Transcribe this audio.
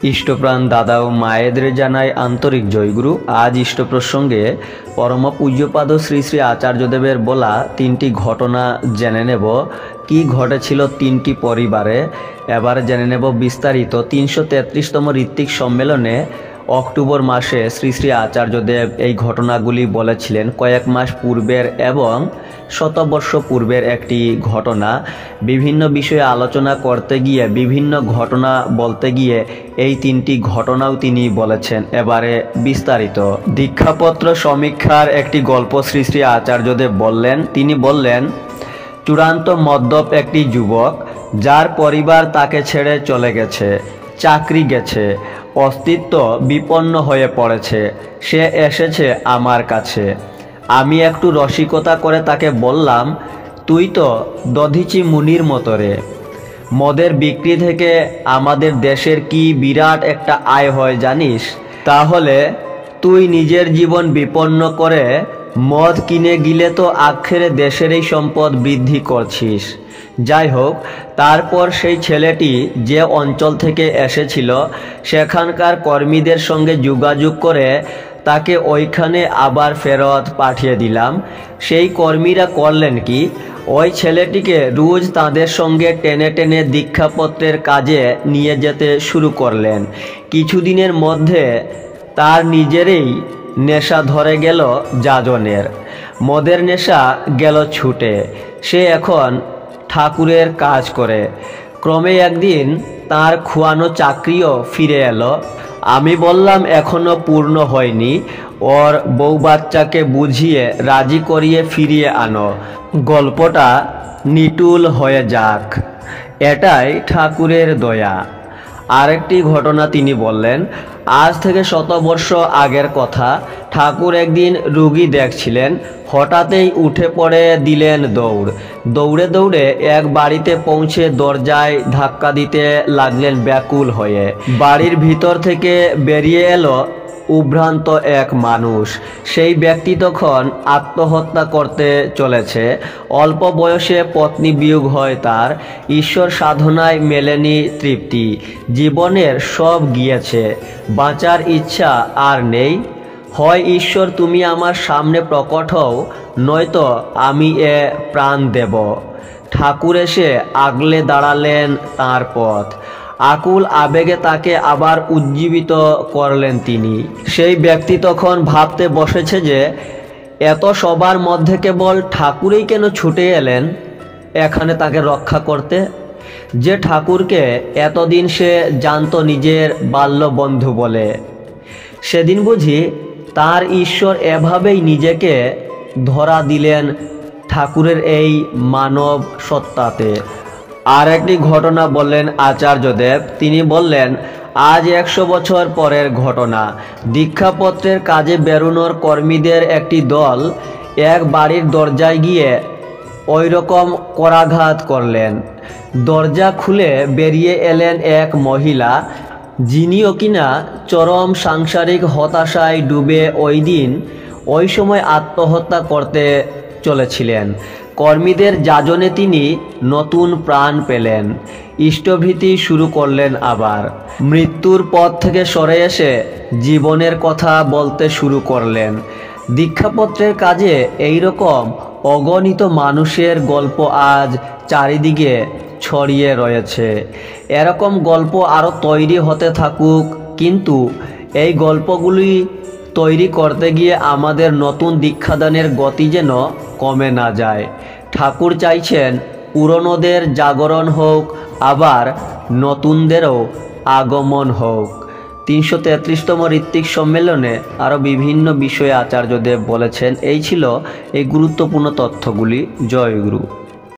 ইষ্টপ্রাণ দাদা ও মায়েদের জানাই আন্তরিক জয়গুরু। আজ ইষ্ট প্রসঙ্গে পরম পূজ্যপাদ শ্রী শ্রী আচার্যদেবের বলা তিনটি ঘটনা জেনে নেব। কি ঘটেছিল তিনটি পরিবারে, এবার জেনে নেব বিস্তারিত। ৩৩৩তম ঋত্বিক সম্মেলনে অক্টোবর মাসে শ্রী শ্রী আচার্যদেব এই ঘটনাগুলি বলেছিলেন। কয়েক মাস পূর্বের এবং শতবর্ষ পূর্বের একটি ঘটনা। বিভিন্ন বিষয়ে আলোচনা করতে গিয়ে, বিভিন্ন ঘটনা বলতে গিয়ে এই তিনটি ঘটনাও তিনি বলেছেন। এবারে বিস্তারিত। দীক্ষাপত্র সমীক্ষার একটি গল্প শ্রী শ্রী আচার্যদেব বললেন। তিনি বললেন, চূড়ান্ত মদ্যপ একটি যুবক, যার পরিবার তাকে ছেড়ে চলে গেছে, চাকরি গেছে, অস্তিত্ব বিপন্ন হয়ে পড়েছে। সে এসেছে আমার কাছে। আমি একটু রসিকতা করে তাকে বললাম, তুই তো দধিচি মুনির মতো রে। মদের বিক্রি থেকে আমাদের দেশের কি বিরাট একটা আয় হয় জানিস? তাহলে তুই নিজের জীবন বিপন্ন করে মদ কিনে গিলে তো আখেরে দেশের এই সম্পদ বৃদ্ধি করছিস। যাই হোক, তারপর সেই ছেলেটি যে অঞ্চল থেকে এসেছিল সেখানকার কর্মীদের সঙ্গে যোগাযোগ করে তাকে ওইখানে আবার ফেরত পাঠিয়ে দিলাম। সেই কর্মীরা করলেন কি, ওই ছেলেটিকে রোজ তাদের সঙ্গে টেনে টেনে দীক্ষাপত্রের কাজে নিয়ে যেতে শুরু করলেন। কিছুদিনের মধ্যে তার নিজেরই নেশা ধরে গেল যাজনের। মদের নেশা গেল ছুটে। সে এখন ঠাকুরের কাজ করে। ক্রমে একদিন তার খোয়ানো চাকরিও ফিরে এলো। আমি বললাম, এখনো পূর্ণ হয়নি, ওর বউ বাচ্চাকে বুঝিয়ে রাজি করিয়ে ফিরিয়ে আনো, গল্পটা নিটুল হয়ে যাক। এটাই ঠাকুরের দয়া। আরেকটি ঘটনা তিনি বললেন। আজ থেকে শতবর্ষ আগের কথা। ঠাকুর একদিন রুগী দেখছিলেন। হঠাৎই উঠে পড়ে দিলেন দৌড়। দৌড়ে দৌড়ে এক বাড়িতে পৌঁছে দরজায় ধাক্কা দিতে লাগলেন ব্যাকুল হয়ে। বাড়ির ভিতর থেকে বেরিয়ে এলো উদ্ভ্রান্ত এক মানুষ। সেই ব্যক্তি তখন আত্মহত্যা করতে চলেছে। অল্প বয়সে পত্নী বিয়োগ হয় তার। ঈশ্বর সাধনায় মেলেনি তৃপ্তি। জীবনের সব গিয়েছে, বাঁচার ইচ্ছা আর নেই। হয় ঈশ্বর তুমি আমার সামনে প্রকট হও, নয়তো আমি এ প্রাণ দেব। ঠাকুর এসে আগলে দাঁড়ালেন তাঁর পথ। আকুল আবেগে তাকে আবার উজ্জীবিত করলেন তিনি। সেই ব্যক্তি তখন ভাবতে বসেছে যে এত সবার মধ্যে কেবল ঠাকুরই কেন ছুটে এলেন এখানে তাকে রক্ষা করতে, যে ঠাকুরকে এতদিন সে জানত নিজের বাল্যবন্ধু বলে। সেদিন বুঝি তার ঈশ্বর এভাবেই নিজেকে ধরা দিলেন ঠাকুরের এই মানব সত্তাতে। আর একটি ঘটনা বললেন আচার্যদেব। তিনি বললেন, আজ 100 বছর পরের ঘটনা। দীক্ষাপত্রের কাজে বেরোনোর কর্মীদের একটি দল এক বাড়ির দরজায় গিয়ে ওই রকম করাঘাত করলেন। দরজা খুলে বেরিয়ে এলেন এক মহিলা, যিনিও কিনা চরম সাংসারিক হতাশায় ডুবে ওই সময় আত্মহত্যা করতে চলেছিলেন। কর্মীদের যাজনে তিনি নতুন প্রাণ পেলেন। ইষ্টভৃতি শুরু করলেন আবার। মৃত্যুর পথ থেকে সরে এসে জীবনের কথা বলতে শুরু করলেন। দীক্ষাপত্রের কাজে এই রকম অগণিত মানুষের গল্প আজ চারিদিকে ছড়িয়ে রয়েছে। এরকম গল্প আরও তৈরি হতে থাকুক, কিন্তু এই গল্পগুলি তৈরি করতে গিয়ে আমাদের নতুন দীক্ষাদানের গতি যেন কমে না যায়। ঠাকুর চাইছেন পুরনোদের জাগরণ হোক, আবার নতুনদেরও আগমন হোক। ৩৩৩তম ঋত্বিক সম্মেলনে আরও বিভিন্ন বিষয়ে আচার্যদেব বলেছেন। এই ছিল এই গুরুত্বপূর্ণ তথ্যগুলি। জয় গুরু।